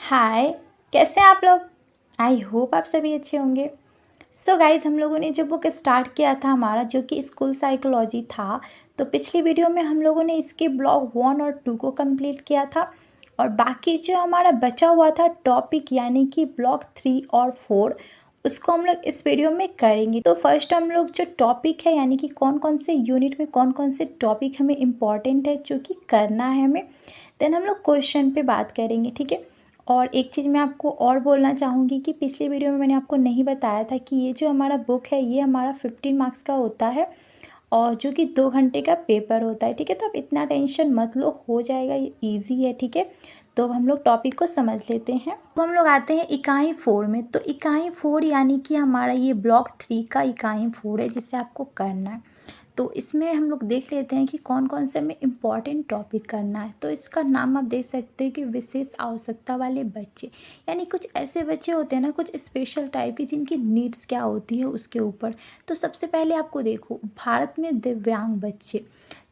हाय। कैसे हैं आप लोग? आई होप आप सभी अच्छे होंगे। सो गाइज, हम लोगों ने जो बुक स्टार्ट किया था हमारा, जो कि स्कूल साइकोलॉजी था, तो पिछली वीडियो में हम लोगों ने इसके ब्लॉग 1 और 2 को कंप्लीट किया था। और बाकी जो हमारा बचा हुआ था टॉपिक, यानी कि ब्लॉग 3 और 4, उसको हम लोग इस वीडियो में करेंगे। तो फर्स्ट हम लोग जो टॉपिक है, यानी कि कौन कौन से यूनिट में कौन कौन से टॉपिक हमें इम्पॉर्टेंट है जो कि करना है हमें, देन हम लोग क्वेश्चन पे बात करेंगे, ठीक है। और एक चीज़ मैं आपको और बोलना चाहूँगी कि पिछली वीडियो में मैंने आपको नहीं बताया था कि ये जो हमारा बुक है ये हमारा 15 मार्क्स का होता है, और जो कि 2 घंटे का पेपर होता है, ठीक है। तो आप इतना टेंशन मत लो, हो जाएगा, ये ईजी है, ठीक है। तो अब हम लोग टॉपिक को समझ लेते हैं। अब हम लोग आते हैं इकाई 4 में। तो इकाई 4 यानी कि हमारा ये ब्लॉक 3 का इकाई 4 है, जिसे आपको करना है। तो इसमें हम लोग देख लेते हैं कि कौन कौन से हमें इम्पॉर्टेंट टॉपिक करना है। तो इसका नाम आप देख सकते हैं कि विशेष आवश्यकता वाले बच्चे, यानी कुछ ऐसे बच्चे होते हैं ना, कुछ स्पेशल टाइप की, जिनकी नीड्स क्या होती है उसके ऊपर। तो सबसे पहले आपको देखो, भारत में दिव्यांग बच्चे।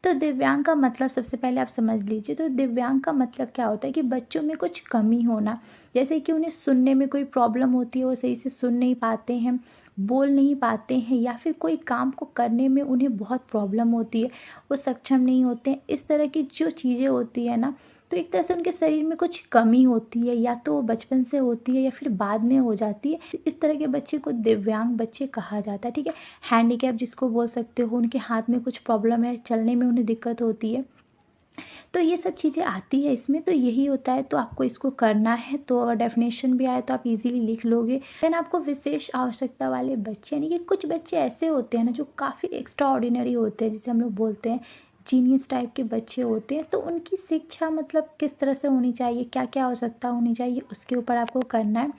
तो दिव्यांग का मतलब सबसे पहले आप समझ लीजिए। तो दिव्यांग का मतलब क्या होता है कि बच्चों में कुछ कमी होना, जैसे कि उन्हें सुनने में कोई प्रॉब्लम होती है, वो सही से सुन नहीं पाते हैं, बोल नहीं पाते हैं, या फिर कोई काम को करने में उन्हें बहुत प्रॉब्लम होती है, वो सक्षम नहीं होते हैं। इस तरह की जो चीज़ें होती है ना, तो एक तरह से उनके शरीर में कुछ कमी होती है, या तो वो बचपन से होती है या फिर बाद में हो जाती है। इस तरह के बच्चे को दिव्यांग बच्चे कहा जाता है, ठीक है। हैंडीकैप जिसको बोल सकते हो, उनके हाथ में कुछ प्रॉब्लम है, चलने में उन्हें दिक्कत होती है। तो ये सब चीज़ें आती है इसमें, तो यही होता है। तो आपको इसको करना है, तो अगर डेफिनेशन भी आए तो आप इजीली लिख लोगे। देन आपको विशेष आवश्यकता वाले बच्चे, यानी कि कुछ बच्चे ऐसे होते हैं ना जो काफ़ी एक्स्ट्रा ऑर्डिनरी होते हैं, जिसे हम लोग बोलते हैं जीनियस टाइप के बच्चे होते हैं। तो उनकी शिक्षा मतलब किस तरह से होनी चाहिए, क्या क्या आवश्यकता होनी चाहिए, उसके ऊपर आपको करना है।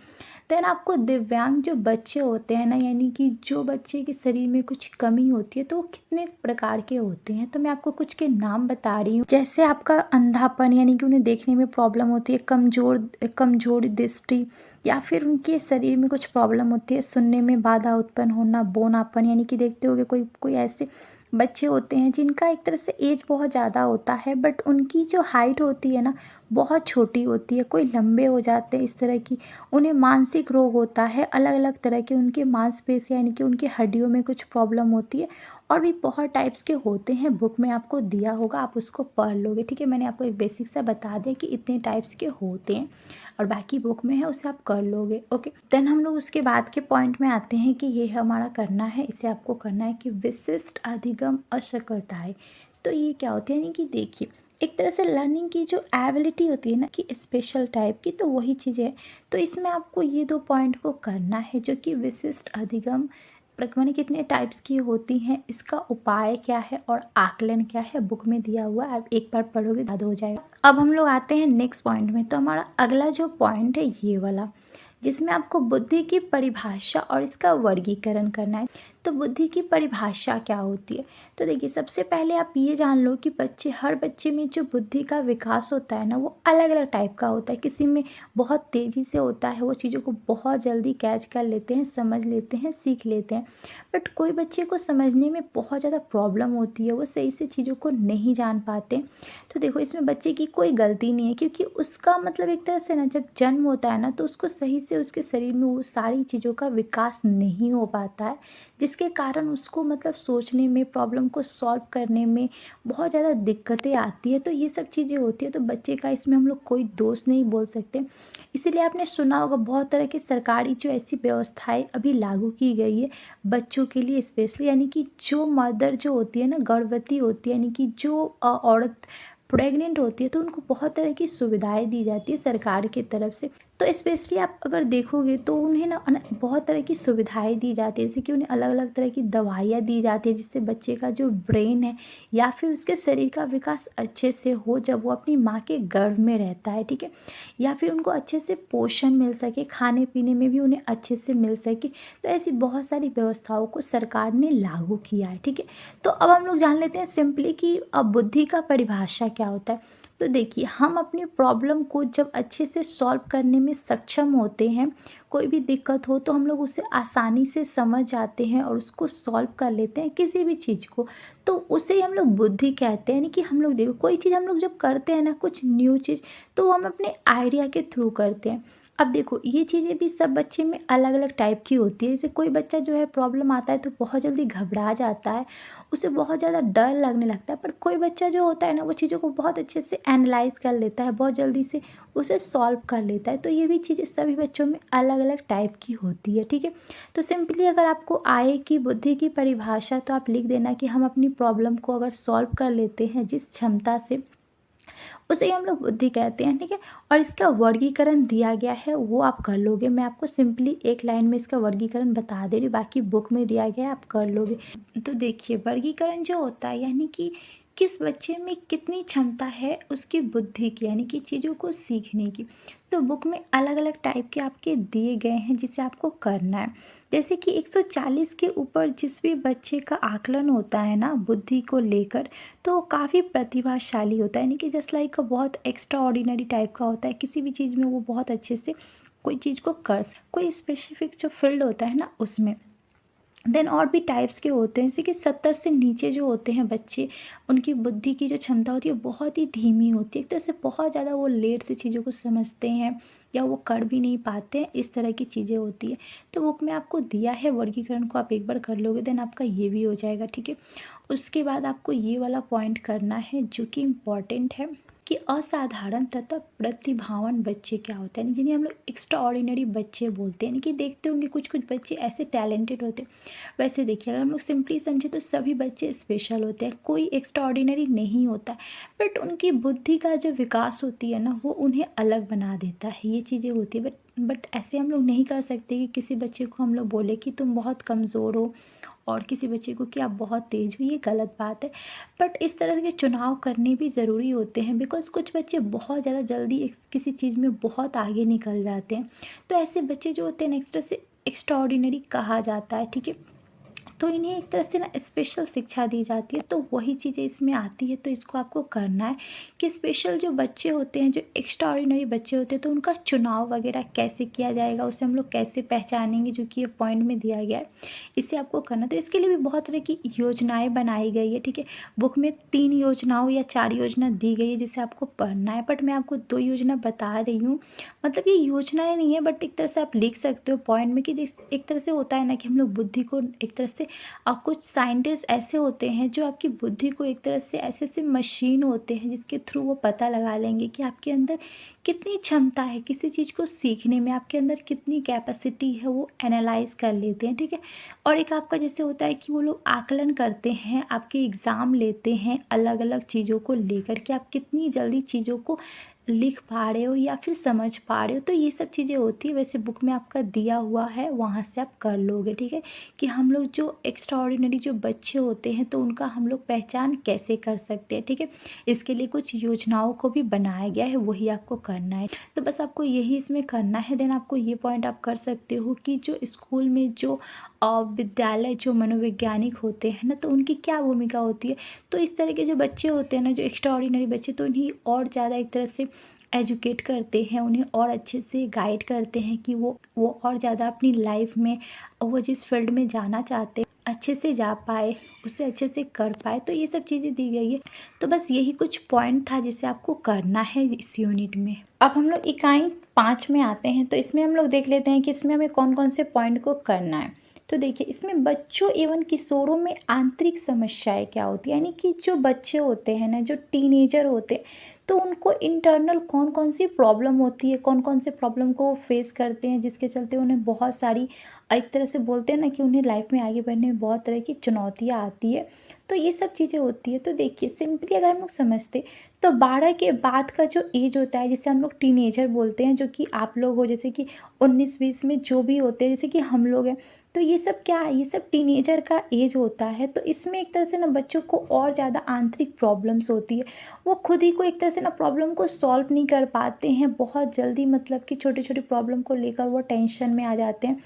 देन आपको दिव्यांग जो बच्चे होते हैं ना, यानी कि जो बच्चे के शरीर में कुछ कमी होती है, तो वो कितने प्रकार के होते हैं। तो मैं आपको कुछ के नाम बता रही हूँ। जैसे आपका अंधापन, यानी कि उन्हें देखने में प्रॉब्लम होती है, कमज़ोर कमज़ोर दृष्टि, या फिर उनके शरीर में कुछ प्रॉब्लम होती है, सुनने में बाधा उत्पन्न होना, बौनापन, यानी कि देखते होगे कोई कोई ऐसे बच्चे होते हैं जिनका एक तरह से एज बहुत ज़्यादा होता है, बट उनकी जो हाइट होती है ना बहुत छोटी होती है, कोई लंबे हो जाते हैं, इस तरह की। उन्हें मानसिक रोग होता है, अलग अलग तरह के उनके मांसपेशियाँ, यानी कि उनके हड्डियों में कुछ प्रॉब्लम होती है, और भी बहुत टाइप्स के होते हैं। बुक में आपको दिया होगा, आप उसको पढ़ लोगे, ठीक है। मैंने आपको एक बेसिक सा बता दिया कि इतने टाइप्स के होते हैं, और बाकी बुक में है, उसे आप कर लोगे, ओके। देन हम लोग उसके बाद के पॉइंट में आते हैं कि ये हमारा करना है, इसे आपको करना है कि विशिष्ट अधिगम असफलताएं। तो ये क्या होती है, यानी कि देखिए, एक तरह से लर्निंग की जो एबिलिटी होती है ना, कि स्पेशल टाइप की, तो वही चीज़ है। तो इसमें आपको ये 2 पॉइंट को करना है, जो कि विशिष्ट अधिगम प्रगमन कितने टाइप्स की होती हैं, इसका उपाय क्या है और आकलन क्या है, बुक में दिया हुआ है। आप एक बार पढ़ोगे याद हो जाएगा। अब हम लोग आते हैं नेक्स्ट पॉइंट में। तो हमारा अगला जो पॉइंट है ये वाला, जिसमें आपको बुद्धि की परिभाषा और इसका वर्गीकरण करना है। तो बुद्धि की परिभाषा क्या होती है? तो देखिए, सबसे पहले आप ये जान लो कि हर बच्चे में जो बुद्धि का विकास होता है ना, वो अलग अलग टाइप का होता है। किसी में बहुत तेज़ी से होता है, वो चीज़ों को बहुत जल्दी कैच कर लेते हैं, समझ लेते हैं, सीख लेते हैं। बट कोई बच्चे को समझने में बहुत ज़्यादा प्रॉब्लम होती है, वो सही से चीज़ों को नहीं जान पाते। तो देखो, इसमें बच्चे की कोई गलती नहीं है, क्योंकि उसका मतलब एक तरह से ना, जब जन्म होता है ना, तो उसको सही से उसके शरीर में वो सारी चीज़ों का विकास नहीं हो पाता है, जिसके कारण उसको मतलब सोचने में, प्रॉब्लम को सॉल्व करने में बहुत ज़्यादा दिक्कतें आती है। तो ये सब चीज़ें होती है, तो बच्चे का इसमें हम लोग कोई दोष नहीं बोल सकते। इसीलिए आपने सुना होगा, बहुत तरह की सरकारी जो ऐसी व्यवस्थाएं अभी लागू की गई है बच्चों के लिए स्पेशली, यानी कि जो मदर जो होती है ना, गर्भवती होती है, यानी कि जो औरत प्रेग्नेंट होती है, तो उनको बहुत तरह की सुविधाएं दी जाती है सरकार की तरफ से। तो स्पेशली आप अगर देखोगे तो उन्हें ना बहुत तरह की सुविधाएं दी जाती है, जैसे कि उन्हें अलग अलग तरह की दवाइयाँ दी जाती है, जिससे बच्चे का जो ब्रेन है या फिर उसके शरीर का विकास अच्छे से हो, जब वो अपनी माँ के गर्भ में रहता है, ठीक है। या फिर उनको अच्छे से पोषण मिल सके, खाने पीने में भी उन्हें अच्छे से मिल सके। तो ऐसी बहुत सारी व्यवस्थाओं को सरकार ने लागू किया है, ठीक है। तो अब हम लोग जान लेते हैं सिंपली कि अब बुद्धि का परिभाषा क्या होता है। तो देखिए, हम अपनी प्रॉब्लम को जब अच्छे से सॉल्व करने में सक्षम होते हैं, कोई भी दिक्कत हो तो हम लोग उसे आसानी से समझ जाते हैं और उसको सॉल्व कर लेते हैं किसी भी चीज़ को। तो उसे ही हम लोग बुद्धि कहते हैं। यानी कि हम लोग देखो, कोई चीज़ हम लोग जब करते हैं ना, कुछ न्यू चीज़, तो वो हम अपने आइडिया के थ्रू करते हैं। अब देखो, ये चीज़ें भी सब बच्चे में अलग अलग टाइप की होती है। जैसे कोई बच्चा जो है, प्रॉब्लम आता है तो बहुत जल्दी घबरा जाता है, उसे बहुत ज़्यादा डर लगने लगता है। पर कोई बच्चा जो होता है ना, वो चीज़ों को बहुत अच्छे से एनालाइज़ कर लेता है, बहुत जल्दी से उसे सॉल्व कर लेता है। तो ये भी चीज़ें सभी बच्चों में अलग अलग टाइप की होती है, ठीक है। तो सिंपली अगर आपको आए कि बुद्धि की परिभाषा, तो आप लिख देना कि हम अपनी प्रॉब्लम को अगर सॉल्व कर लेते हैं जिस क्षमता से, उसे ही हम लोग बुद्धि कहते हैं, ठीक है। और इसका वर्गीकरण दिया गया है, वो आप कर लोगे। मैं आपको सिंपली एक लाइन में इसका वर्गीकरण बता दे रही हूँ, बाकी बुक में दिया गया है, आप कर लोगे। तो देखिए, वर्गीकरण जो होता है, यानी कि किस बच्चे में कितनी क्षमता है उसकी बुद्धि की, यानी कि चीज़ों को सीखने की। तो बुक में अलग अलग टाइप के आपके दिए गए हैं जिसे आपको करना है। जैसे कि 140 के ऊपर जिस भी बच्चे का आकलन होता है ना बुद्धि को लेकर, तो वो काफ़ी प्रतिभाशाली होता है। यानी कि जस्ट लाइक बहुत एक्स्ट्रा ऑर्डिनरी टाइप का होता है। किसी भी चीज़ में वो बहुत अच्छे से कोई चीज़ को कोई स्पेसिफिक जो फील्ड होता है ना उसमें। देन और भी टाइप्स के होते हैं, जैसे कि 70 से नीचे जो होते हैं बच्चे, उनकी बुद्धि की जो क्षमता होती है बहुत ही धीमी होती है। एक तरह से बहुत ज़्यादा वो लेट से चीज़ों को समझते हैं, या वो कर भी नहीं पाते हैं, इस तरह की चीज़ें होती है। तो बुक में आपको दिया है वर्गीकरण को, आप एक बार कर लोगे, देन आपका ये भी हो जाएगा, ठीक है। उसके बाद आपको ये वाला पॉइंट करना है जो कि इम्पॉर्टेंट है, कि असाधारण तथा प्रतिभावान बच्चे क्या होते हैं, जिन्हें हम लोग एक्स्ट्रा ऑर्डिनरी बच्चे बोलते हैं। यानी कि देखते होंगे कुछ कुछ बच्चे ऐसे टैलेंटेड होते हैं। वैसे देखिए, अगर हम लोग सिंपली समझे तो सभी बच्चे स्पेशल होते हैं, कोई एक्स्ट्रा ऑर्डिनरी नहीं होता। बट उनकी बुद्धि का जो विकास होती है ना, वो उन्हें अलग बना देता है, ये चीज़ें होती है। बट ऐसे हम लोग नहीं कर सकते कि किसी बच्चे को हम लोग बोले कि तुम बहुत कमज़ोर हो, और किसी बच्चे को कि आप बहुत तेज़ हो, ये गलत बात है। बट इस तरह के चुनाव करने भी ज़रूरी होते हैं, बिकॉज़ कुछ बच्चे बहुत ज़्यादा जल्दी किसी चीज़ में बहुत आगे निकल जाते हैं। तो ऐसे बच्चे जो होते हैं ना, एक तरह से एक्स्ट्रा ऑर्डिनरी कहा जाता है, ठीक है। तो इन्हें एक तरह से ना स्पेशल शिक्षा दी जाती है, तो वही चीज़ें इसमें आती है। तो इसको आपको करना है कि स्पेशल जो बच्चे होते हैं, जो एक्स्ट्रा ऑर्डिनरी बच्चे होते हैं, तो उनका चुनाव वगैरह कैसे किया जाएगा, उसे हम लोग कैसे पहचानेंगे, जो कि ये पॉइंट में दिया गया है, इसे आपको करना। तो इसके लिए भी बहुत तरह की योजनाएं बनाई गई है, ठीक है। बुक में 3 योजनाओं या 4 योजना दी गई है जिसे आपको पढ़ना है, बट मैं आपको 2 योजना बता रही हूँ। मतलब ये योजनाएं नहीं है, बट एक तरह से आप लिख सकते हो पॉइंट में कि एक तरह से होता है ना कि हम लोग बुद्धि को एक तरह से, और कुछ साइंटिस्ट ऐसे होते हैं जो आपकी बुद्धि को एक तरह से ऐसे ऐसे मशीन होते हैं जिसके थ्रू वो पता लगा लेंगे कि आपके अंदर कितनी क्षमता है किसी चीज़ को सीखने में, आपके अंदर कितनी कैपेसिटी है, वो एनालाइज कर लेते हैं, ठीक है। और एक आपका जैसे होता है कि वो लोग आकलन करते हैं, आपके एग्ज़ाम लेते हैं अलग अलग चीज़ों को लेकर कि आप कितनी जल्दी चीज़ों को लिख पा रहे हो या फिर समझ पा रहे हो। तो ये सब चीज़ें होती है। वैसे बुक में आपका दिया हुआ है, वहाँ से आप कर लोगे, ठीक है। कि हम लोग जो एक्स्ट्रा ऑर्डिनरी जो बच्चे होते हैं, तो उनका हम लोग पहचान कैसे कर सकते हैं, ठीक है। इसके लिए कुछ योजनाओं को भी बनाया गया है, वही आपको करना है। तो बस आपको यही इसमें करना है। देन आपको ये पॉइंट आप कर सकते हो कि जो स्कूल में जो विद्यालय जो मनोवैज्ञानिक होते हैं ना, तो उनकी क्या भूमिका होती है। तो इस तरह के जो बच्चे होते हैं ना, जो एक्स्ट्रा ऑर्डिनरी बच्चे, तो उन्हें और ज़्यादा एक तरह से एजुकेट करते हैं, उन्हें और अच्छे से गाइड करते हैं कि वो और ज़्यादा अपनी लाइफ में, वो जिस फील्ड में जाना चाहते हैं, अच्छे से जा पाए, उसे अच्छे से कर पाए। तो ये सब चीज़ें दी गई है। तो बस यही कुछ पॉइंट था जिसे आपको करना है इस यूनिट में। अब हम लोग इकाई 5 में आते हैं। तो इसमें हम लोग देख लेते हैं कि इसमें हमें कौन कौन से पॉइंट को करना है। तो देखिए, इसमें बच्चों एवं किशोरों में आंतरिक समस्याएं क्या होती है, यानी कि जो बच्चे होते हैं ना, जो टीनेजर होते हैं, तो उनको इंटरनल कौन कौन सी प्रॉब्लम होती है, कौन कौन से प्रॉब्लम को वो फेस करते हैं, जिसके चलते उन्हें बहुत सारी, एक तरह से बोलते हैं ना कि उन्हें लाइफ में आगे बढ़ने में बहुत तरह की चुनौतियाँ आती है। तो ये सब चीज़ें होती है। तो देखिए, सिंपली अगर हम लोग समझते, तो 12 के बाद का जो एज होता है, जिसे हम लोग टीनेजर बोलते हैं, जो कि आप लोग हो, जैसे कि 19-20 में जो भी होते हैं, जैसे कि हम लोग हैं, तो ये सब क्या है, ये सब टीनेजर का एज होता है। तो इसमें एक तरह से ना बच्चों को और ज़्यादा आंतरिक प्रॉब्लम्स होती है। वो खुद ही को एक तरह से ना प्रॉब्लम को सॉल्व नहीं कर पाते हैं बहुत जल्दी, मतलब कि छोटे छोटे प्रॉब्लम को लेकर वो टेंशन में आ जाते हैं।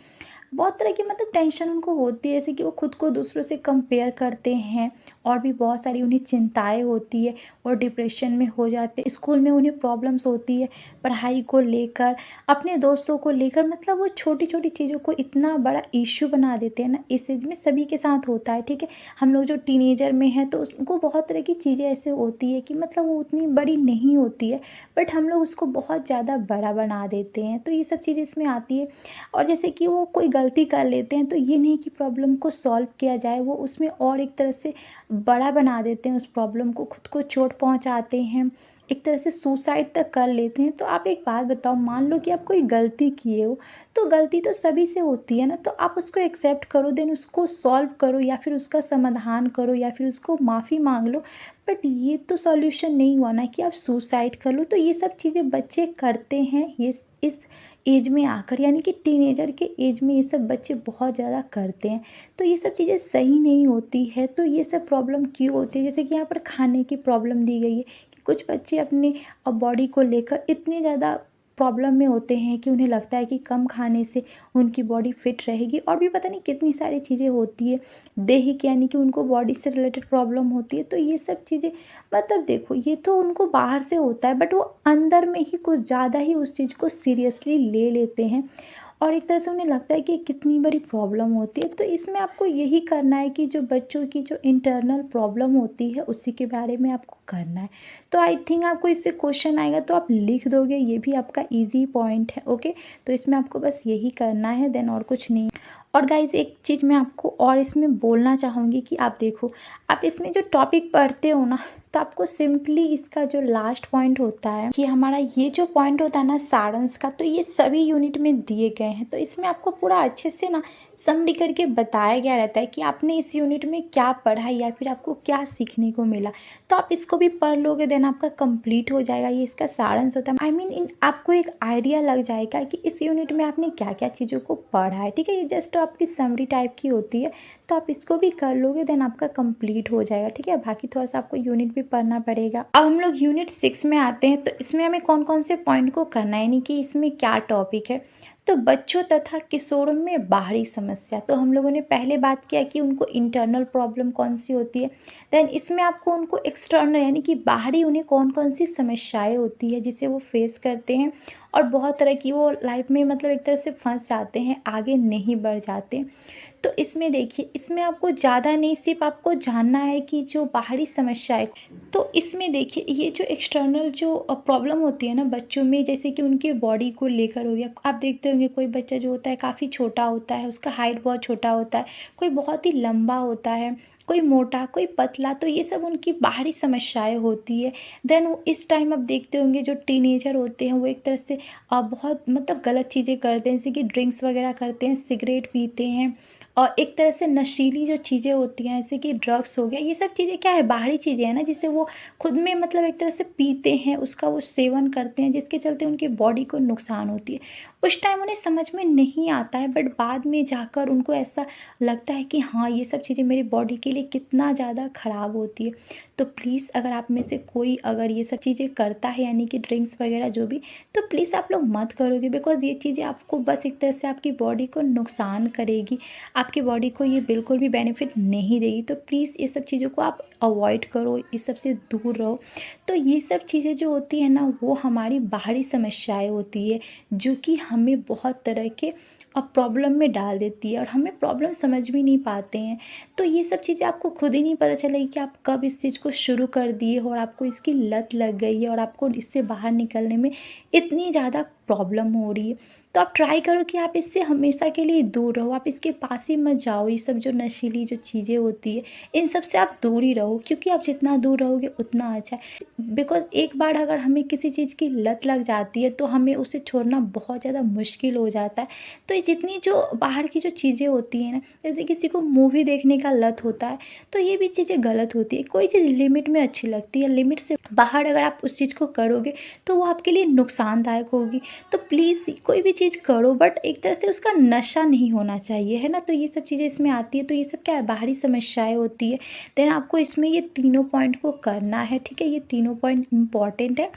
बहुत तरह की मतलब टेंशन उनको होती है, जैसे कि वो खुद को दूसरों से कंपेयर करते हैं और भी बहुत सारी उन्हें चिंताएँ होती है और डिप्रेशन में हो जाते हैं। स्कूल में उन्हें प्रॉब्लम्स होती है पढ़ाई को लेकर, अपने दोस्तों को लेकर, मतलब वो छोटी-छोटी चीज़ों को इतना बड़ा इश्यू बना देते हैं ना, इस एज में सभी के साथ होता है, ठीक है। हम लोग जो टीनेजर में हैं तो उनको बहुत तरह की चीज़ें ऐसे होती है कि मतलब वो उतनी बड़ी नहीं होती है, बट हम लोग उसको बहुत ज़्यादा बड़ा बना देते हैं, तो ये सब चीज़ें इसमें आती है। और जैसे कि वो कोई गलती कर लेते हैं तो ये नहीं कि प्रॉब्लम को सॉल्व किया जाए, वो उसमें और एक तरह से बड़ा बना देते हैं उस प्रॉब्लम को, खुद को चोट पहुंचाते हैं, एक तरह से सुसाइड तक कर लेते हैं। तो आप एक बात बताओ, मान लो कि आप कोई गलती किए हो, तो गलती तो सभी से होती है ना, तो आप उसको एक्सेप्ट करो, देन उसको सॉल्व करो या फिर उसका समाधान करो या फिर उसको माफ़ी मांग लो। बट ये तो सॉल्यूशन नहीं हुआ ना कि आप सुसाइड कर लो। तो ये सब चीज़ें बच्चे करते हैं ये इस एज में आकर, यानी कि टीनेजर के एज में ये सब बच्चे बहुत ज़्यादा करते हैं। तो ये सब चीज़ें सही नहीं होती है। तो ये सब प्रॉब्लम क्यों होती है, जैसे कि यहाँ पर खाने की प्रॉब्लम दी गई है कि कुछ बच्चे अपने बॉडी को लेकर इतने ज़्यादा प्रॉब्लम में होते हैं कि उन्हें लगता है कि कम खाने से उनकी बॉडी फिट रहेगी, और भी पता नहीं कितनी सारी चीज़ें होती है दैहिक, यानी कि उनको बॉडी से रिलेटेड प्रॉब्लम होती है। तो ये सब चीज़ें मतलब देखो, ये तो उनको बाहर से होता है बट वो अंदर में ही कुछ ज़्यादा ही उस चीज़ को सीरियसली ले लेते हैं और एक तरह से उन्हें लगता है कि कितनी बड़ी प्रॉब्लम होती है। तो इसमें आपको यही करना है कि जो बच्चों की जो इंटरनल प्रॉब्लम होती है उसी के बारे में आपको करना है। तो आई थिंक आपको इससे क्वेश्चन आएगा तो आप लिख दोगे, ये भी आपका ईजी पॉइंट है। ओके, तो इसमें आपको बस यही करना है, देन और कुछ नहीं। और गाइज़ एक चीज़ मैं आपको और इसमें बोलना चाहूँगी कि आप देखो, आप इसमें जो टॉपिक पढ़ते हो ना, तो आपको सिंपली इसका जो लास्ट पॉइंट होता है कि हमारा ये जो पॉइंट होता है ना सारांश का, तो ये सभी यूनिट में दिए गए हैं। तो इसमें आपको पूरा अच्छे से ना समरी करके बताया गया रहता है कि आपने इस यूनिट में क्या पढ़ा या फिर आपको क्या सीखने को मिला। तो आप इसको भी पढ़ लोगे, देन आपका कंप्लीट हो जाएगा। ये इसका सारांश होता है। आई मीन इन आपको एक आइडिया लग जाएगा कि इस यूनिट में आपने क्या क्या चीज़ों को पढ़ा है, ठीक है। ये जस्ट आपकी समरी टाइप की होती है, तो आप इसको भी कर लोगे, देन आपका कंप्लीट हो जाएगा, ठीक है। बाकी थोड़ा सा आपको यूनिट भी पढ़ना पड़ेगा। अब हम लोग यूनिट 6 में आते हैं। तो इसमें हमें कौन कौन से पॉइंट को करना है, यानी कि इसमें क्या टॉपिक है। तो बच्चों तथा किशोरों में बाहरी समस्या, तो हम लोगों ने पहले बात किया कि उनको इंटरनल प्रॉब्लम कौन सी होती है। देन इसमें आपको उनको एक्सटर्नल, यानी कि बाहरी उन्हें कौन कौन सी समस्याएं होती है जिसे वो फेस करते हैं, और बहुत तरह की वो लाइफ में मतलब एक तरह से फंस जाते हैं, आगे नहीं बढ़ जाते। तो इसमें देखिए, इसमें आपको ज़्यादा नहीं, सिर्फ आपको जानना है कि जो बाहरी समस्याएं, तो इसमें देखिए ये जो एक्सटर्नल जो प्रॉब्लम होती है ना बच्चों में, जैसे कि उनके बॉडी को लेकर हो गया। आप देखते होंगे कोई बच्चा जो होता है काफ़ी छोटा होता है, उसका हाइट बहुत छोटा होता है, कोई बहुत ही लंबा होता है, कोई मोटा, कोई पतला। तो ये सब उनकी बाहरी समस्याएं होती है। देन इस टाइम आप देखते होंगे जो टीनेजर होते हैं वो एक तरह से बहुत मतलब गलत चीज़ें करते हैं, जैसे कि ड्रिंक्स वगैरह करते हैं, सिगरेट पीते हैं, और एक तरह से नशीली जो चीज़ें होती हैं जैसे कि ड्रग्स हो गया। ये सब चीज़ें क्या है, बाहरी चीज़ें हैं ना, जिससे वो खुद में मतलब एक तरह से पीते हैं, उसका वो सेवन करते हैं, जिसके चलते उनकी बॉडी को नुकसान होती है। उस टाइम उन्हें समझ में नहीं आता है, बट बाद में जाकर उनको ऐसा लगता है कि हाँ, ये सब चीज़ें मेरी बॉडी के लिए कितना ज़्यादा ख़राब होती है। तो प्लीज़ अगर आप में से कोई अगर ये सब चीज़ें करता है, यानी कि ड्रिंक्स वगैरह जो भी, तो प्लीज़ आप लोग मत करोगे, बिकॉज़ ये चीज़ें आपको बस एक तरह से आपकी बॉडी को नुकसान करेगी, आपकी बॉडी को ये बिल्कुल भी बेनिफिट नहीं देगी। तो प्लीज़ ये सब चीज़ों को आप अवॉइड करो, इस सब से दूर रहो। तो ये सब चीज़ें जो होती है ना, वो हमारी बाहरी समस्याएं होती है, जो कि हमें बहुत तरह के प्रॉब्लम में डाल देती है और हमें प्रॉब्लम समझ भी नहीं पाते हैं। तो ये सब चीज़ें आपको खुद ही नहीं पता चलेगी कि आप कब इस चीज़ को शुरू कर दिए हो और आपको इसकी लत लग गई है और आपको इससे बाहर निकलने में इतनी ज़्यादा प्रॉब्लम हो रही है। तो आप ट्राई करो कि आप इससे हमेशा के लिए दूर रहो, आप इसके पास ही मत जाओ। ये सब जो नशीली जो चीज़ें होती है, इन सब से आप दूर ही रहो, क्योंकि आप जितना दूर रहोगे उतना अच्छा है। बिकॉज़ एक बार अगर हमें किसी चीज़ की लत लग जाती है तो हमें उसे छोड़ना बहुत ज़्यादा मुश्किल हो जाता है। तो ये जितनी जो बाहर की जो चीज़ें होती हैं ना, जैसे किसी को मूवी देखने का लत होता है, तो ये भी चीज़ें गलत होती है। कोई चीज़ लिमिट में अच्छी लगती है, लिमिट से बाहर अगर आप उस चीज़ को करोगे तो वो आपके लिए नुकसानदायक होगी। तो प्लीज़ कोई भी चीज़ करो, बट एक तरह से उसका नशा नहीं होना चाहिए, है ना। तो ये सब चीज़ें इसमें आती है। तो ये सब क्या है, बाहरी समस्याएं होती है। देन आपको इसमें ये तीनों पॉइंट को करना है, ठीक है। ये तीनों पॉइंट इम्पॉर्टेंट है।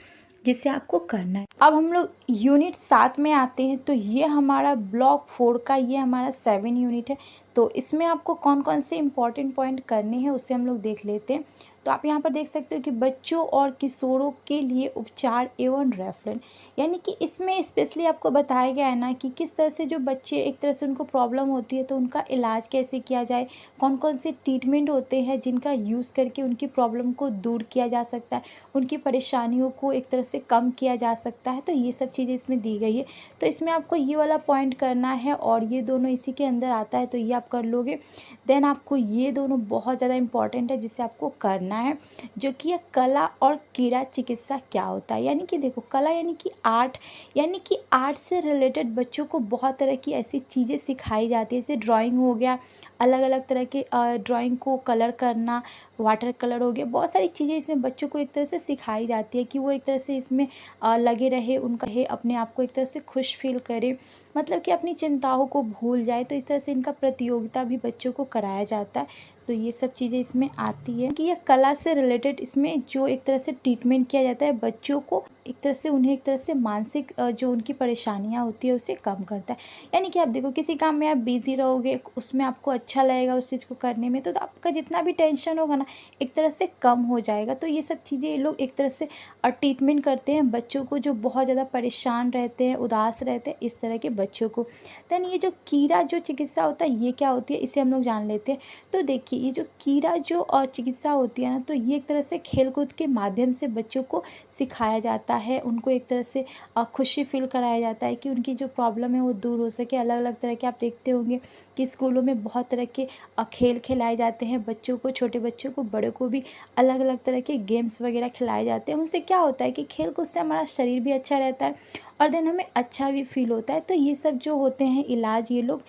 जिसे आपको करना है। अब हम लोग यूनिट 7 में आते हैं। तो ये हमारा ब्लॉक 4 का ये हमारा 7 यूनिट है। तो इसमें आपको कौन कौन से इंपॉर्टेंट पॉइंट करने हैं उससे हम लोग देख लेते हैं। तो आप यहाँ पर देख सकते हो कि बच्चों और किशोरों के लिए उपचार एवं रेफरल, यानी कि इसमें स्पेशली आपको बताया गया है ना कि किस तरह से जो बच्चे एक तरह से उनको प्रॉब्लम होती है तो उनका इलाज कैसे किया जाए, कौन कौन से ट्रीटमेंट होते हैं जिनका यूज़ करके उनकी प्रॉब्लम को दूर किया जा सकता है, उनकी परेशानियों को एक तरह से कम किया जा सकता है। तो ये सब चीज़ें इसमें दी गई है। तो इसमें आपको ये वाला पॉइंट करना है और ये दोनों इसी के अंदर आता है, तो ये आप कर लोगे। देन आपको ये दोनों बहुत ज़्यादा इंपॉर्टेंट है जिसे आपको करना है, जो कि है कला और कीड़ा चिकित्सा क्या होता है। यानी कि देखो, कला यानी कि आर्ट, यानी कि आर्ट से रिलेटेड बच्चों को बहुत तरह की ऐसी चीज़ें सिखाई जाती है, जैसे ड्राइंग हो गया, अलग अलग तरह के ड्राइंग को कलर करना, वाटर कलर हो गया, बहुत सारी चीज़ें इसमें बच्चों को एक तरह से सिखाई जाती है कि वो एक तरह से इसमें लगे रहे, उनका है अपने आप को एक तरह से खुश फील करे, मतलब कि अपनी चिंताओं को भूल जाए। तो इस तरह से इनका प्रतियोगिता भी बच्चों को कराया जाता है। तो ये सब चीज़ें इसमें आती है कि ये कला से रिलेटेड इसमें जो एक तरह से ट्रीटमेंट किया जाता है बच्चों को, एक तरह से उन्हें एक तरह से मानसिक जो उनकी परेशानियां होती है उसे कम करता है। यानी कि आप देखो, किसी काम में आप बिज़ी रहोगे, उसमें आपको अच्छा लगेगा उस चीज़ को करने में, तो आपका जितना भी टेंशन होगा ना एक तरह से कम हो जाएगा। तो ये सब चीज़ें ये लोग एक तरह से ट्रीटमेंट करते हैं बच्चों को जो बहुत ज़्यादा परेशान रहते हैं, उदास रहते हैं, इस तरह के बच्चों को। देन ये जो कीड़ा जो चिकित्सा होता है ये क्या होती है, इसे हम लोग जान लेते हैं। तो देखिए, ये जो कीड़ा जो चिकित्सा होती है ना, तो ये एक तरह से खेलकूद के माध्यम से बच्चों को सिखाया जाता है, उनको एक तरह से खुशी फील कराया जाता है कि उनकी जो प्रॉब्लम है वो दूर हो सके। अलग अलग तरह के आप देखते होंगे कि स्कूलों में बहुत तरह के खेल खिलाए जाते हैं बच्चों को, छोटे बच्चों को, बड़े को भी अलग अलग तरह के गेम्स वगैरह खिलाए जाते हैं। उनसे क्या होता है कि खेल कूद से हमारा शरीर भी अच्छा रहता है और देन हमें अच्छा भी फील होता है। तो ये सब जो होते हैं इलाज ये लोग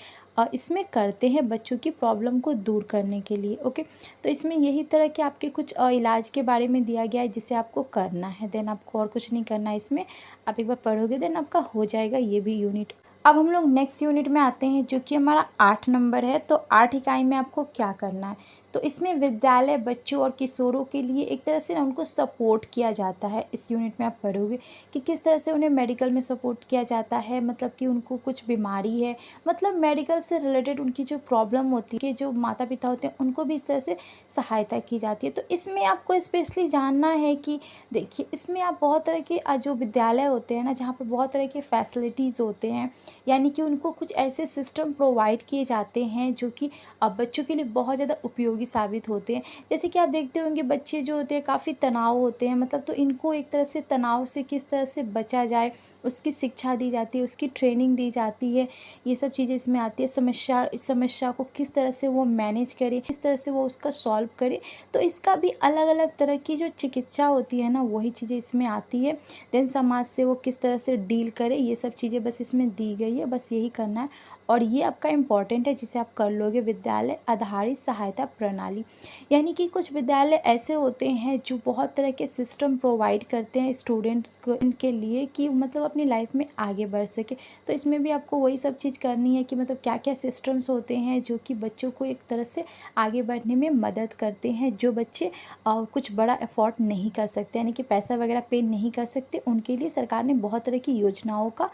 इसमें करते हैं बच्चों की प्रॉब्लम को दूर करने के लिए। ओके, तो इसमें यही तरह के आपके कुछ इलाज के बारे में दिया गया है जिसे आपको करना है। देन आपको और कुछ नहीं करना है इसमें, आप एक बार पढ़ोगे देन आपका हो जाएगा ये भी यूनिट। अब हम लोग नेक्स्ट यूनिट में आते हैं जो कि हमारा 8 नंबर है। तो 8 इकाई में आपको क्या करना है, तो इसमें विद्यालय बच्चों और किशोरों के लिए एक तरह से ना उनको सपोर्ट किया जाता है। इस यूनिट में आप पढ़ोगे कि किस तरह से उन्हें मेडिकल में सपोर्ट किया जाता है, मतलब कि उनको कुछ बीमारी है, मतलब मेडिकल से रिलेटेड उनकी जो प्रॉब्लम होती है, जो माता पिता होते हैं उनको भी इस तरह से सहायता की जाती है। तो इसमें आपको स्पेशली जानना है कि देखिए, इसमें आप बहुत तरह के जो विद्यालय होते हैं ना, जहाँ पर बहुत तरह के फैसिलिटीज़ होते हैं, यानी कि उनको कुछ ऐसे सिस्टम प्रोवाइड किए जाते हैं जो कि बच्चों के लिए बहुत ज़्यादा उपयोगी साबित होते हैं। जैसे कि आप देखते होंगे बच्चे जो होते हैं काफ़ी तनाव होते हैं, मतलब तो इनको एक तरह से तनाव से किस तरह से बचा जाए उसकी शिक्षा दी जाती है, उसकी ट्रेनिंग दी जाती है। ये सब चीज़ें इसमें आती है। इस समस्या को किस तरह से वो मैनेज करे, किस तरह से वो उसका सॉल्व करे। तो इसका भी अलग अलग तरह की जो चिकित्सा होती है ना, वही चीज़ें इसमें आती है। देन समाज से वो किस तरह से डील करे, ये सब चीज़ें बस इसमें दी गई है, बस यही करना है। और ये आपका इम्पॉर्टेंट है जिसे आप कर लोगे, विद्यालय आधारित सहायता प्रणाली। यानी कि कुछ विद्यालय ऐसे होते हैं जो बहुत तरह के सिस्टम प्रोवाइड करते हैं स्टूडेंट्स को, इनके लिए कि मतलब अपनी लाइफ में आगे बढ़ सके। तो इसमें भी आपको वही सब चीज़ करनी है कि मतलब क्या क्या सिस्टम्स होते हैं जो कि बच्चों को एक तरह से आगे बढ़ने में मदद करते हैं। जो बच्चे कुछ बड़ा अफोर्ड नहीं कर सकते, यानी कि पैसा वगैरह पे नहीं कर सकते, उनके लिए सरकार ने बहुत तरह की योजनाओं का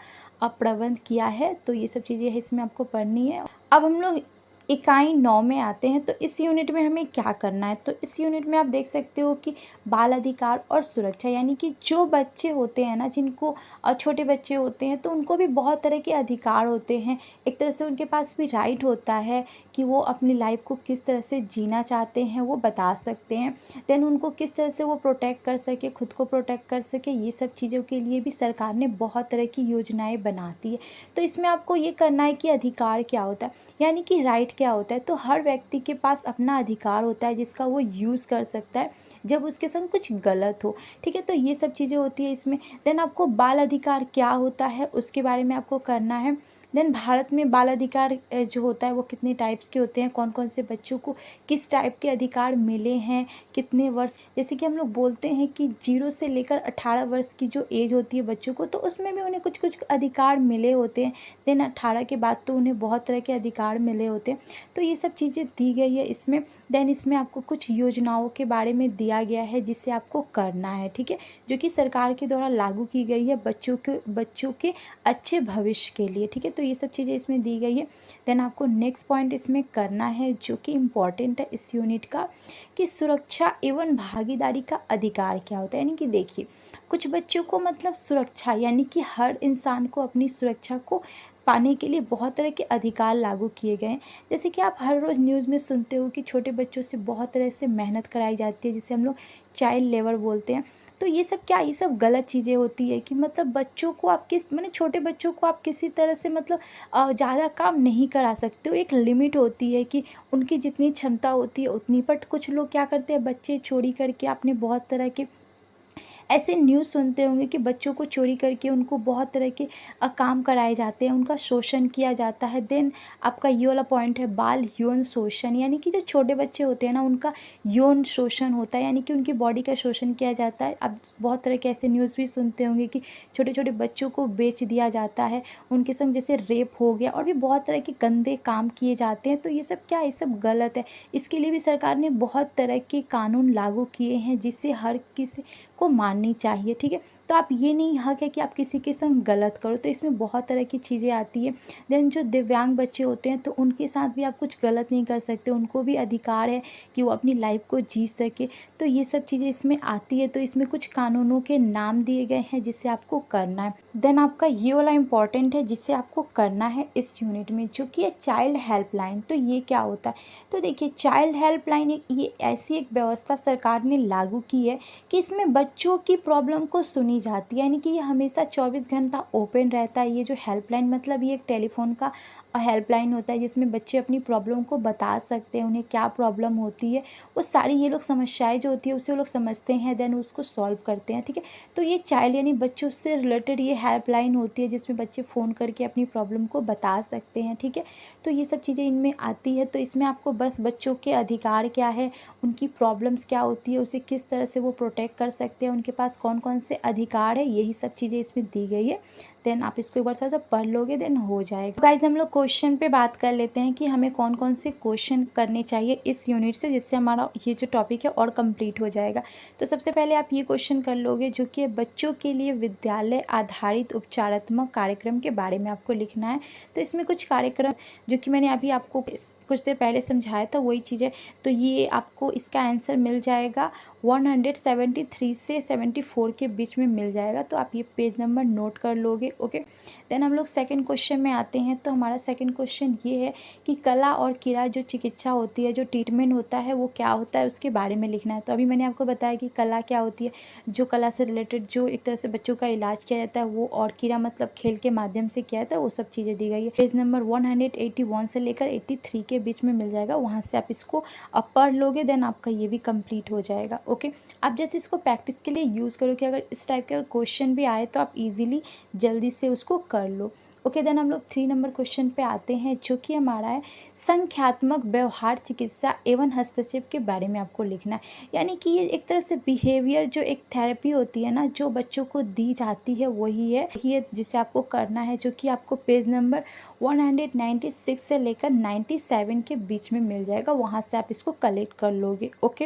प्रबंध किया है। तो ये सब चीज़ें इसमें आपको पढ़नी है। अब हम लोग इकाई 9 में आते हैं। तो इस यूनिट में हमें क्या करना है, तो इस यूनिट में आप देख सकते हो कि बाल अधिकार और सुरक्षा, यानी कि जो बच्चे होते हैं ना, जिनको छोटे बच्चे होते हैं, तो उनको भी बहुत तरह के अधिकार होते हैं। एक तरह से उनके पास भी राइट होता है कि वो अपनी लाइफ को किस तरह से जीना चाहते हैं वो बता सकते हैं। देन उनको किस तरह से वो प्रोटेक्ट कर सके, खुद को प्रोटेक्ट कर सके, ये सब चीज़ों के लिए भी सरकार ने बहुत तरह की योजनाएं बनाती है। तो इसमें आपको ये करना है कि अधिकार क्या होता है, यानी कि राइट क्या होता है। तो हर व्यक्ति के पास अपना अधिकार होता है जिसका वो यूज़ कर सकता है जब उसके संग कुछ गलत हो। ठीक है, तो ये सब चीज़ें होती है इसमें। देन आपको बाल अधिकार क्या होता है उसके बारे में आपको करना है। देन भारत में बाल अधिकार जो होता है वो कितने टाइप्स के होते हैं, कौन कौन से बच्चों को किस टाइप के अधिकार मिले हैं, कितने वर्ष, जैसे कि हम लोग बोलते हैं कि 0 से लेकर 18 वर्ष की जो एज होती है बच्चों को, तो उसमें भी उन्हें कुछ कुछ अधिकार मिले होते हैं। देन 18 के बाद तो उन्हें बहुत तरह के अधिकार मिले होते हैं। तो ये सब चीज़ें दी गई है इसमें। देन इसमें आपको कुछ योजनाओं के बारे में दिया गया है जिसे आपको करना है, ठीक है, जो कि सरकार के द्वारा लागू की गई है बच्चों के अच्छे भविष्य के लिए, ठीक है। तो ये सब चीज़ें इसमें दी गई है। देन आपको नेक्स्ट पॉइंट इसमें करना है जो कि इम्पॉर्टेंट है इस यूनिट का, कि सुरक्षा एवं भागीदारी का अधिकार क्या होता है। यानी कि देखिए, कुछ बच्चों को मतलब सुरक्षा, यानी कि हर इंसान को अपनी सुरक्षा को पाने के लिए बहुत तरह के अधिकार लागू किए गए हैं। जैसे कि आप हर रोज़ न्यूज़ में सुनते हो कि छोटे बच्चों से बहुत तरह से मेहनत कराई जाती है, जिसे हम लोग चाइल्ड लेबर बोलते हैं। तो ये सब क्या, ये सब गलत चीज़ें होती है कि मतलब बच्चों को आप किस माने छोटे बच्चों को आप किसी तरह से मतलब ज़्यादा काम नहीं करा सकते हो। एक लिमिट होती है कि उनकी जितनी क्षमता होती है उतनी, बट कुछ लोग क्या करते हैं, बच्चे चोरी करके आपने बहुत तरह के ऐसे न्यूज़ सुनते होंगे कि बच्चों को चोरी करके उनको बहुत तरह के काम कराए जाते हैं, उनका शोषण किया जाता है। देन आपका ये वाला पॉइंट है बाल यौन शोषण, यानी कि जो छोटे बच्चे होते हैं ना उनका यौन शोषण होता है, यानी कि उनकी बॉडी का शोषण किया जाता है। आप बहुत तरह के ऐसे न्यूज़ भी सुनते होंगे कि छोटे छोटे बच्चों को बेच दिया जाता है, उनके संग जैसे रेप हो गया, और भी बहुत तरह के गंदे काम किए जाते हैं। तो ये सब क्या, ये सब गलत है। इसके लिए भी सरकार ने बहुत तरह के कानून लागू किए हैं जिससे हर किसी को माननी चाहिए, ठीक है। तो आप ये नहीं हक है कि आप किसी के संग गलत करो। तो इसमें बहुत तरह की चीज़ें आती है। देन जो दिव्यांग बच्चे होते हैं तो उनके साथ भी आप कुछ गलत नहीं कर सकते, उनको भी अधिकार है कि वो अपनी लाइफ को जी सके। तो ये सब चीज़ें इसमें आती है। तो इसमें कुछ कानूनों के नाम दिए गए हैं जिसे आपको करना है। देन आपका ये वाला इम्पॉर्टेंट है जिसे आपको करना है इस यूनिट में, जो कि है चाइल्ड हेल्पलाइन। तो ये क्या होता है, तो देखिए चाइल्ड हेल्पलाइन ये ऐसी एक व्यवस्था सरकार ने लागू की है कि इसमें बच्चों की प्रॉब्लम को सुनी जाती है, यानी कि ये हमेशा 24 घंटा ओपन रहता है। ये जो हेल्पलाइन मतलब ये एक टेलीफोन का हेल्पलाइन होता है जिसमें बच्चे अपनी प्रॉब्लम को बता सकते हैं, उन्हें क्या प्रॉब्लम होती है, वो सारी ये लोग समस्याएं जो होती है उसे वो लोग समझते हैं, देन उसको सॉल्व करते हैं, ठीक है। तो ये चाइल्ड यानी बच्चों से रिलेटेड ये हेल्पलाइन होती है जिसमें बच्चे फ़ोन करके अपनी प्रॉब्लम को बता सकते हैं, ठीक है। तो ये सब चीज़ें इनमें आती है। तो इसमें आपको बस बच्चों के अधिकार क्या है, उनकी प्रॉब्लम्स क्या होती है, उसे किस तरह से वो प्रोटेक्ट कर सकते हैं, उनके पास कौन कौन से अधिकार है, यही सब चीज़ें इसमें दी गई है। देन आप इसको एक बार थोड़ा सा पढ़ लोगे देन हो जाएगा। गाइज हम लोग क्वेश्चन पे बात कर लेते हैं कि हमें कौन कौन से क्वेश्चन करने चाहिए इस यूनिट से, जिससे हमारा ये जो टॉपिक है और कंप्लीट हो जाएगा। तो सबसे पहले आप ये क्वेश्चन कर लोगे जो कि बच्चों के लिए विद्यालय आधारित उपचारात्मक कार्यक्रम के बारे में आपको लिखना है। तो इसमें कुछ कार्यक्रम जो कि मैंने अभी आपको कुछ देर पहले समझाया था वही चीज़ें। तो ये आपको इसका आंसर मिल जाएगा 173 से 74 के बीच में मिल जाएगा। तो आप ये पेज नंबर नोट कर लोगे, ओके। देन हम लोग सेकंड क्वेश्चन में आते हैं। तो हमारा सेकंड क्वेश्चन ये है कि कला और किरा जो चिकित्सा होती है, जो ट्रीटमेंट होता है वो क्या होता है, उसके बारे में लिखना है। तो अभी मैंने आपको बताया कि कला क्या होती है, जो कला से रिलेटेड जो एक तरह से बच्चों का इलाज किया जाता है वो, और किरा मतलब खेल के माध्यम से किया जाता है, वो सब चीज़ें दी गई है। पेज नंबर 181 से लेकर 83 के बीच में मिल जाएगा, वहाँ से आप इसको पढ़ लोगे देन आपका ये भी कंप्लीट हो जाएगा, ओके। आप जैसे इसको प्रैक्टिस के लिए यूज़ करो कि अगर इस टाइप के क्वेश्चन भी आए तो आप इजीली जल्दी से उसको कर लो, ओके। देन हम लोग 3 नंबर क्वेश्चन पे आते हैं जो कि हमारा है संख्यात्मक व्यवहार चिकित्सा एवं हस्तक्षेप के बारे में आपको लिखना है। यानी कि ये एक तरह से बिहेवियर जो एक थेरेपी होती है ना, जो बच्चों को दी जाती है वही है जिसे आपको करना है, जो कि आपको पेज नंबर 196 से लेकर 97 के बीच में मिल जाएगा, वहाँ से आप इसको कलेक्ट कर लोगे, ओके।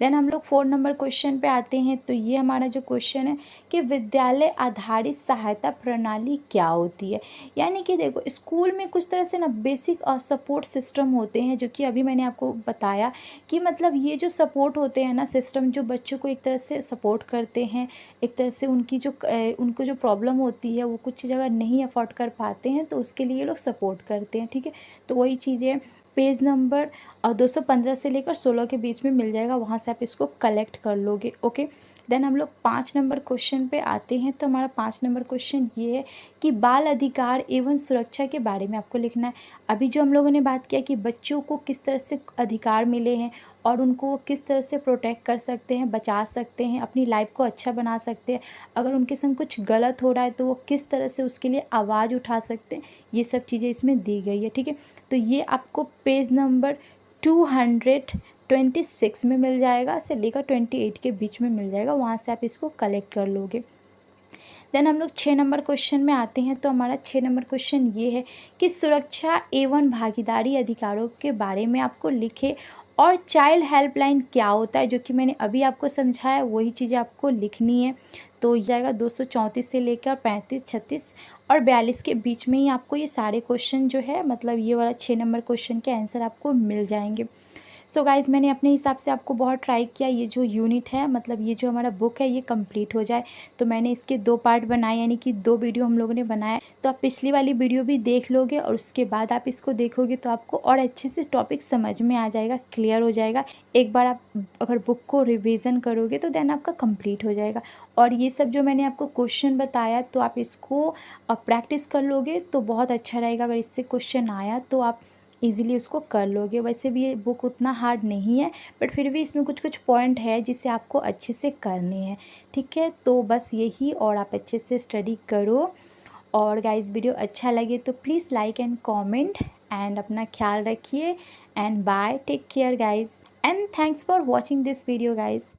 देन हम लोग 4 नंबर क्वेश्चन पे आते हैं। तो ये हमारा जो क्वेश्चन है कि विद्यालय आधारित सहायता प्रणाली क्या होती है। यानी कि देखो स्कूल में कुछ तरह से ना बेसिक सपोर्ट सिस्टम होते हैं, जो कि अभी मैंने आपको बताया कि मतलब ये जो सपोर्ट होते हैं ना सिस्टम, जो बच्चों को एक तरह से सपोर्ट करते हैं, एक तरह से उनको जो प्रॉब्लम होती है वो कुछ जगह नहीं अफोर्ड कर पाते हैं तो उसके लिए ये लोग सपोर्ट करते हैं, ठीक है। तो वही चीज़ें पेज नंबर 215 से लेकर 16 के बीच में मिल जाएगा, वहाँ से आप इसको कलेक्ट कर लोगे, ओके। देन हम लोग 5 नंबर क्वेश्चन पे आते हैं। तो हमारा 5 नंबर क्वेश्चन ये है कि बाल अधिकार एवं सुरक्षा के बारे में आपको लिखना है। अभी जो हम लोगों ने बात किया कि बच्चों को किस तरह से अधिकार मिले हैं और उनको वो किस तरह से प्रोटेक्ट कर सकते हैं, बचा सकते हैं, अपनी लाइफ को अच्छा बना सकते हैं। अगर उनके संग कुछ गलत हो रहा है तो वो किस तरह से उसके लिए आवाज़ उठा सकते हैं, ये सब चीज़ें इसमें दी गई है, ठीक है। तो ये आपको पेज नंबर 226 में मिल जाएगा, से लेकर 28 के बीच में मिल जाएगा, वहाँ से आप इसको कलेक्ट कर लोगे। देन हम लोग 6 नंबर क्वेश्चन में आते हैं। तो हमारा 6 नंबर क्वेश्चन ये है कि सुरक्षा एवं भागीदारी अधिकारों के बारे में आपको लिखे और चाइल्ड हेल्पलाइन क्या होता है, जो कि मैंने अभी आपको समझाया, वही चीज़ें आपको लिखनी है। तो ये जाएगा 234 से लेकर 35, 36 और 42 के बीच में ही आपको ये सारे क्वेश्चन जो है, मतलब ये वाला 6 नंबर क्वेश्चन के आंसर आपको मिल जाएंगे। सो गाइज़, मैंने अपने हिसाब से आपको बहुत ट्राई किया ये जो यूनिट है, मतलब ये जो हमारा बुक है, ये कंप्लीट हो जाए। तो मैंने इसके 2 पार्ट बनाए, यानी कि 2 वीडियो हम लोगों ने बनाया। तो आप पिछली वाली वीडियो भी देख लोगे और उसके बाद आप इसको देखोगे तो आपको और अच्छे से टॉपिक समझ में आ जाएगा, क्लियर हो जाएगा। एक बार आप अगर बुक को रिविज़न करोगे तो देन आपका कंप्लीट हो जाएगा। और ये सब जो मैंने आपको क्वेश्चन बताया, तो आप इसको प्रैक्टिस कर लोगे तो बहुत अच्छा रहेगा। अगर इससे क्वेश्चन आया तो आप ईज़िली उसको कर लोगे। वैसे भी ये बुक उतना हार्ड नहीं है, बट फिर भी इसमें कुछ कुछ पॉइंट है जिसे आपको अच्छे से करने हैं, ठीक है। तो बस यही, और आप अच्छे से स्टडी करो। और गाइस, वीडियो अच्छा लगे तो please like and comment, and अपना ख्याल रखिए, and bye, take care guys, and thanks for watching this video guys.